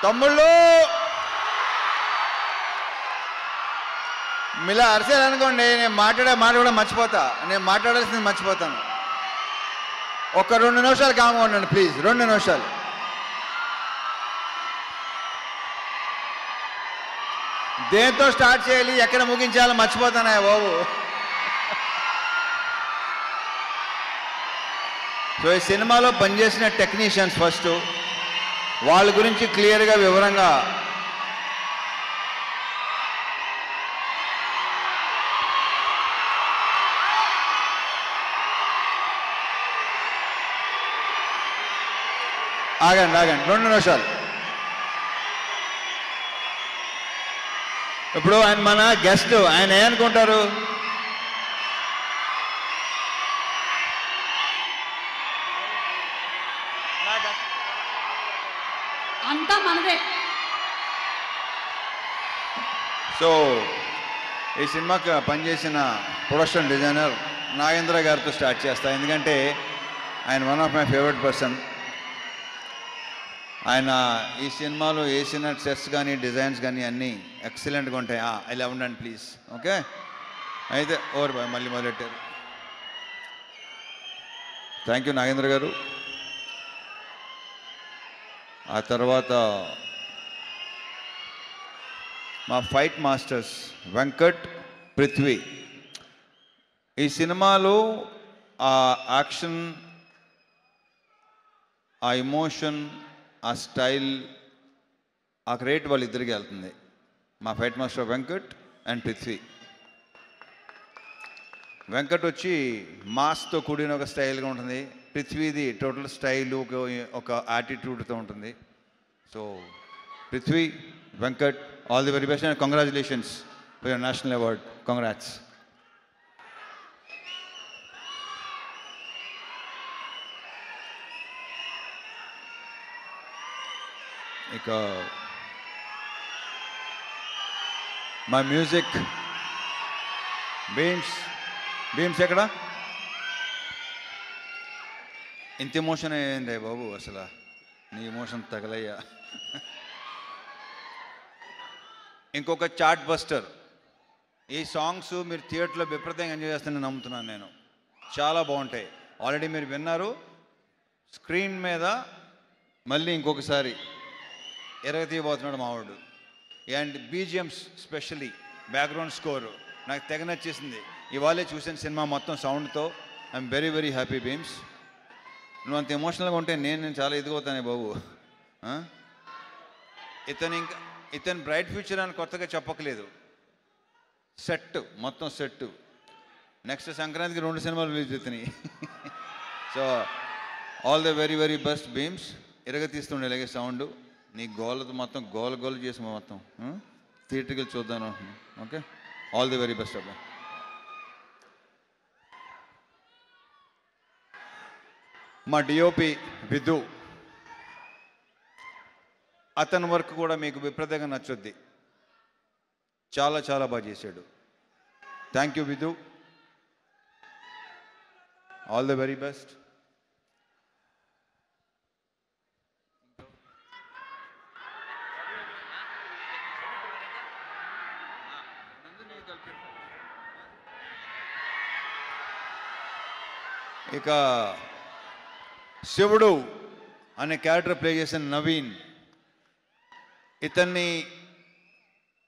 తమ్ముళ్ళు మీలా అరిసేయాలనుకోండి, నేను మాట్లాడే మాట కూడా మర్చిపోతా, నేను మాట్లాడాల్సింది మర్చిపోతాను. ఒక 2 నిమిషాలు కామ్గా ఉండండి ప్లీజ్, 2 నిమిషాలు. దేంతో స్టార్ట్ చేయాలి, ఎక్కడ ముగించాలో మర్చిపోతానా బాబు. సో ఈ సినిమాలో పనిచేసిన టెక్నీషియన్స్ ఫస్ట్, వాళ్ళ గురించి క్లియర్గా వివరంగా ఆగండి 2 నిమిషాలు. ఇప్పుడు ఆయన మన గెస్ట్, ఆయన ఏమనుకుంటారు, అంతా మనదే. సో ఈ సినిమాకి పనిచేసిన ప్రొడక్షన్ డిజైనర్ నాగేంద్ర గారితో స్టార్ట్ చేస్తా, ఎందుకంటే ఆయన one of my favourite person. ఆయన ఈ సినిమాలో వేసిన సెట్స్ కానీ డిజైన్స్ కానీ అన్నీ ఎక్సలెంట్గా ఉంటాయి. ఇలా ఉండండి ప్లీజ్. ఓకే, అయితే ఓవర్ బాయ్, మళ్ళీ మొదలెట్టారు. థ్యాంక్ యూ నాగేంద్ర గారు. ఆ తర్వాత మా ఫైట్ మాస్టర్స్ వెంకట్, పృథ్వీ. ఈ సినిమాలో ఆ యాక్షన్, ఆ ఎమోషన్, ఆ స్టైల్, ఆ క్రెడిట్ వాళ్ళిద్దరికి వెళ్తుంది. మా fight master Venkat and Prithvi. Venkat వచ్చి మాస్తో కూడిన ఒక స్టైల్గా ఉంటుంది, పృథ్వీది టోటల్ స్టైల్, ఒక యాటిట్యూడ్తో ఉంటుంది. So Prithvi, Venkat, all the very best and congratulations for your national award. Congrats. ఇక మా మ్యూజిక్ భీమ్స్ ఎక్కడ? ఇంత ఎమోషన్ అయ్యింది బాబు, అసలు నీ ఎమోషన్ తగలయ్యా. ఇంకొక చార్ట్ బస్టర్. ఈ సాంగ్స్ మీరు థియేటర్లో విపరీతంగా ఎంజాయ్ చేస్తానని నమ్ముతున్నాను నేను. చాలా బాగుంటాయి. ఆల్రెడీ మీరు విన్నారు. స్క్రీన్ మీద మళ్ళీ ఇంకొకసారి ఎరగతీయబోతున్నాడు మావాడు. And BGMs, specially background score నాకు తెగ నచ్చేసింది. ఇవాళే చూసిన సినిమా మొత్తం సౌండ్తో. I'm very very happy Bheems. నువ్వు అంత ఎమోషనల్గా ఉంటే నేను చాలా ఎదిగవుతానే బాబు. ఇతను బ్రైట్ ఫ్యూచర్ అని కొత్తగా చెప్పకలేదు. సెట్, మొత్తం సెట్. నెక్స్ట్ సంక్రాంతికి 2 సినిమాలు రిలీజ్ అవుతున్నాయి. So all the very very best Bheems. ఎరగతీస్తుండే ఇలాగే సౌండ్. నీ గోలతో మొత్తం గోల చేసి మొత్తం థియేటర్కి వెళ్ళి చూద్దాను అంటున్నాను. Okay, all the very best అబ్బా. మా డిఓపి విధు, అతని వర్క్ కూడా మీకు విపరీతంగా నచ్చుద్ది. చాలా చాలా బాగా చేశాడు. Thank you Vidhu, all the very best. ఇక శివుడు అనే క్యారెక్టర్ ప్లే చేసిన నవీన్, ఇతన్ని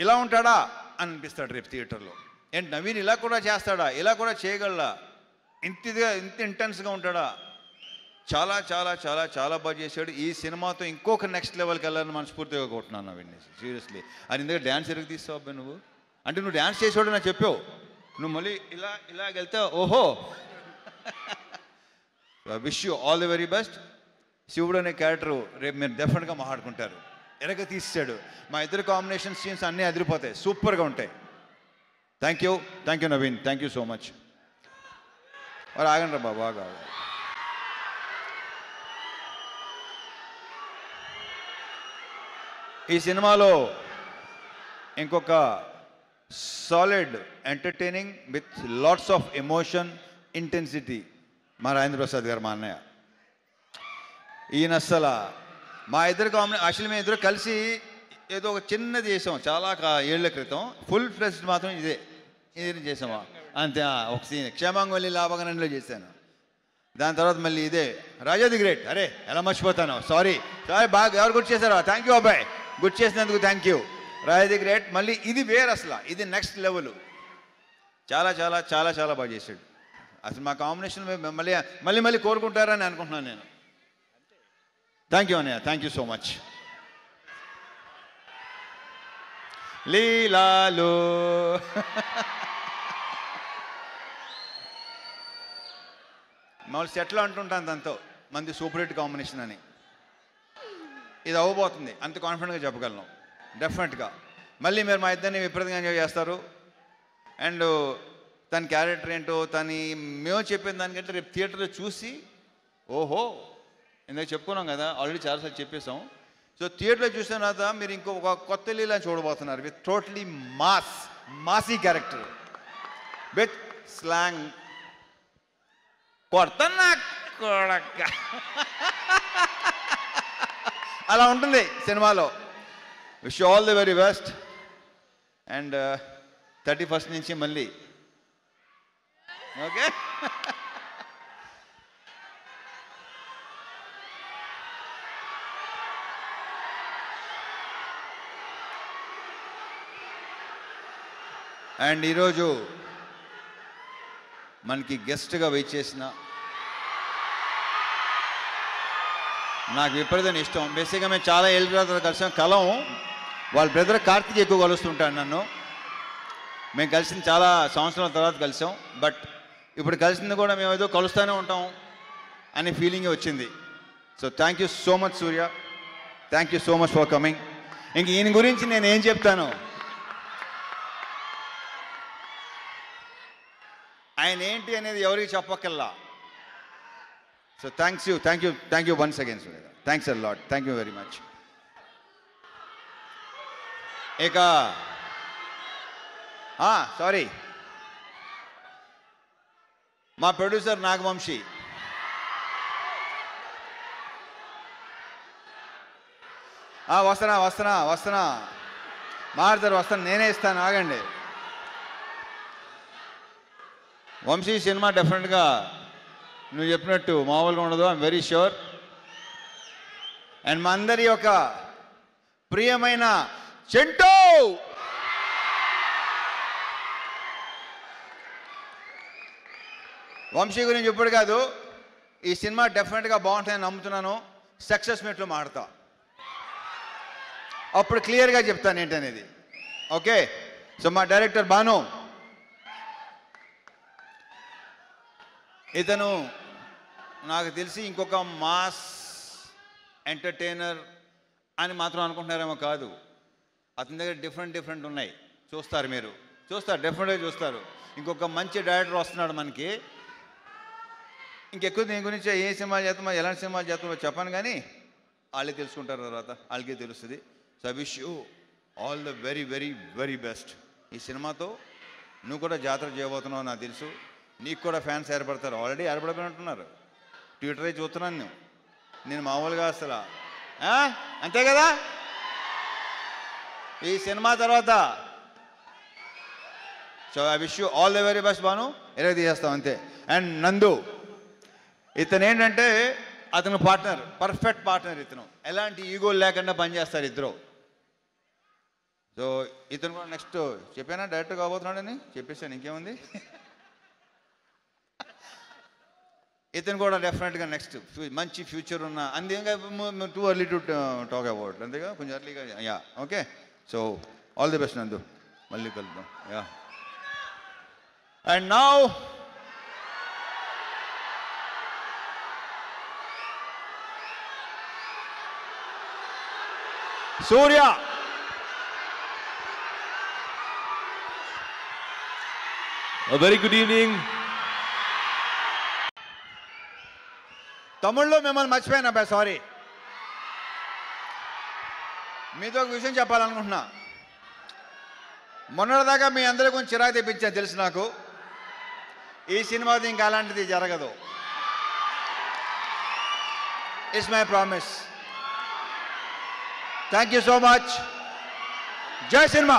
ఇలా ఉంటాడా అని అనిపిస్తాడు రేపు థియేటర్లో. ఏంటి నవీన్ ఇలా కూడా చేస్తాడా, ఇలా కూడా చేయగలడా, ఇంత ఇంటెన్స్గా ఉంటాడా? చాలా చాలా చాలా చాలా బాగా చేశాడు. ఈ సినిమాతో ఇంకొక నెక్స్ట్ లెవెల్కి వెళ్ళాలని మనస్ఫూర్తిగా కొట్టున్నాను నవీన్. సీరియస్లీ. అది ఇందులో డ్యాన్స్ ఎరుగు తీస్తావు అబ్బాయి నువ్వు. అంటే నువ్వు డ్యాన్స్ చేసేవాడు నాకు చెప్పావు, నువ్వు మళ్ళీ ఇలా వెళ్తే ఓహో. Wish you all the very best. శివుడు అనే క్యారెక్టరు రేపు మీరు డెఫినెట్గా మాట్లాడుకుంటారు. ఎరగ తీసాడు. మా ఇద్దరు కాంబినేషన్ సీన్స్ అన్నీ అదిరిపోతాయి, సూపర్గా ఉంటాయి. Thank you Naveen, thank you so much. మరి ఆగండి రా బాగా. ఈ సినిమాలో ఇంకొక solid entertaining with lots of emotion, intensity మా రాజేంద్ర ప్రసాద్ గారు, మా అన్నయ్య. ఈయన అస్సలు మా ఇద్దరు యాక్చువల్లీ మేము ఇద్దరు కలిసి ఏదో ఒక చిన్నది చేసాం చాలా ఏళ్ల క్రితం. ఫుల్ ఫ్లెజ్డ్ మాత్రం ఇదే చేసామా అంతే. ఒక సీన్ క్షేమాంగవల్లి లాభగనంలో చేశాను. దాని తర్వాత మళ్ళీ ఇదే రాజా ది గ్రేట్. అరే ఎలా మర్చిపోతాను, సారీ బాగా ఎవరు గుర్తు చేశారో థ్యాంక్ యూ అబ్బాయి, గుర్తు చేసినందుకు thank you. Raja the great మళ్ళీ ఇది వేరు, అసలు ఇది నెక్స్ట్ లెవెల్. చాలా చాలా చాలా చాలా బాగా చేశాడు. అసలు మా కాంబినేషన్ మళ్ళీ మళ్ళీ మళ్ళీ కోరుకుంటారని అనుకుంటున్నాను నేను. థ్యాంక్ యూ అన్నయ్య, థ్యాంక్ యూ సో మచ్. లీలాలు మామూలు సెట్లో అంటుంటాను దాంతో మంది సూపర్ హిట్ కాంబినేషన్ అని. ఇది అవ్వబోతుంది, అంత కాన్ఫిడెంట్గా చెప్పగలను డెఫినెట్గా. మళ్ళీ మీరు మా ఇద్దరిని విపరీతంగా ఎంజాయ్ చేస్తారు. అండ్ తన క్యారెక్టర్ ఏంటో మేము చెప్పిన దానికంటే రేపు థియేటర్లో చూసి ఓహో ఇందాక చెప్పుకున్నాం కదా, ఆల్రెడీ చాలాసార్లు చెప్పేసాం. సో థియేటర్లో చూసిన తర్వాత మీరు ఇంకొక కొత్త లీలా చూడబోతున్నారు with totally massy character with slang. కొడతన్నా కొడక అలా ఉంటుంది సినిమాలో. Wish all the very best. And 31st నుంచి మళ్ళీ ఓకే. అండ్ ఈరోజు మనకి గెస్ట్గా వెయిట్ చేసిన నాకు విపరీతం ఇష్టం. బేసిక్గా మేము చాలా ఏళ్ళ తర్వాత కలిసాం. వాళ్ళ బ్రదర్ కార్తీక్ ఎక్కువ కలుస్తుంటాను నన్ను. మేము కలిసిన చాలా సంవత్సరాల తర్వాత కలిసాం. బట్ ఇప్పుడు కలిసింది కూడా మేము ఏదో కలుస్తూనే ఉంటాం అనే ఫీలింగ్ వచ్చింది. So thank you so much Surya, thank you so much for coming. ఇంక ఈయన గురించి నేను ఏం చెప్తాను, ఆయన ఏంటి అనేది ఎవరికి చెప్పక్కల్లా. So thank you once again Surya. Thanks a lot, thank you very much. ఇక సారీ మా ప్రొడ్యూసర్ నాగవంశీ. వస్తున్నా మారుతారు, వస్తాను, నేనే ఇస్తాను, ఆగండి. వంశీ సినిమా డెఫినెట్గా నువ్వు చెప్పినట్టు మామూలుగా ఉండదు, ఐఎమ్ వెరీ ష్యూర్. అండ్ మా అందరి యొక్క ప్రియమైన చెంటూ వంశీ గురించి ఇప్పుడు కాదు, ఈ సినిమా డెఫినెట్గా బాగుంటుందని నమ్ముతున్నాను. సక్సెస్ మీట్లో మాడతా, అప్పుడు క్లియర్గా చెప్తాను ఏంటనేది. ఓకే. సో మా డైరెక్టర్ భాను, ఇతను నాకు తెలిసి ఇంకొక మాస్ ఎంటర్టైనర్ అని మాత్రం అనుకుంటున్నారేమో కాదు. అతని దగ్గర డిఫరెంట్ ఉన్నాయి. చూస్తారు, మీరు చూస్తారు, డెఫినెట్గా చూస్తారు. ఇంకొక మంచి డైరెక్టర్ వస్తున్నాడు మనకి. ఇంకెక్కువ దీని గురించి ఏ సినిమా చేస్తామో ఎలాంటి సినిమాలు చేస్తామో చెప్పాను, కానీ వాళ్ళే తెలుసుకుంటారు తర్వాత, వాళ్ళకే తెలుస్తుంది. So I wish you all the very very very best. ఈ సినిమాతో నువ్వు కూడా జాతర చేయబోతున్నావు నాకు తెలుసు. నీకు కూడా ఫ్యాన్స్ ఏర్పడతారు, ఆల్రెడీ ఏర్పడిపోయినట్టున్నారు. ట్విట్టరే చూస్తున్నాను నేను మామూలుగా అసలు. అంతే కదా. ఈ సినిమా తర్వాత so I wish you all the very best Bhanu. ఎలాగ తీసేస్తాం అంతే. అండ్ నందు, ఇతను ఏంటంటే అతను పార్ట్నర్, పర్ఫెక్ట్ పార్ట్నర్. ఇతను ఎలాంటి ఈగోలు లేకుండా పనిచేస్తారు ఇద్దరు. సో ఇతను కూడా నెక్స్ట్ చెప్పానా డైరెక్టర్ కాబోతున్నాడని చెప్పేసాను, ఇంకేముంది. ఇతను కూడా డెఫినెట్గా నెక్స్ట్ మంచి ఫ్యూచర్ ఉన్న అంతేగా. Too early to talk about, అంతేగా, కొంచెం ఎర్లీగా. Yeah okay. So all the best నందు, మళ్ళీ కలుద్దాం. Yeah. And now Surya. A very good evening. తమిళ్లో మిమ్మల్ని మర్చిపోయాను అబ్బాయి, సారీ. మీతో ఒక విషయం చెప్పాలనుకుంటున్నా. మొన్నటిదాకా మీ అందరి కొంచెం చిరాకు తెప్పించాను తెలుసు నాకు. ఈ సినిమాతో ఇంకా అలాంటిది జరగదు. It's my promise. Thank you so much. జై సినిమా.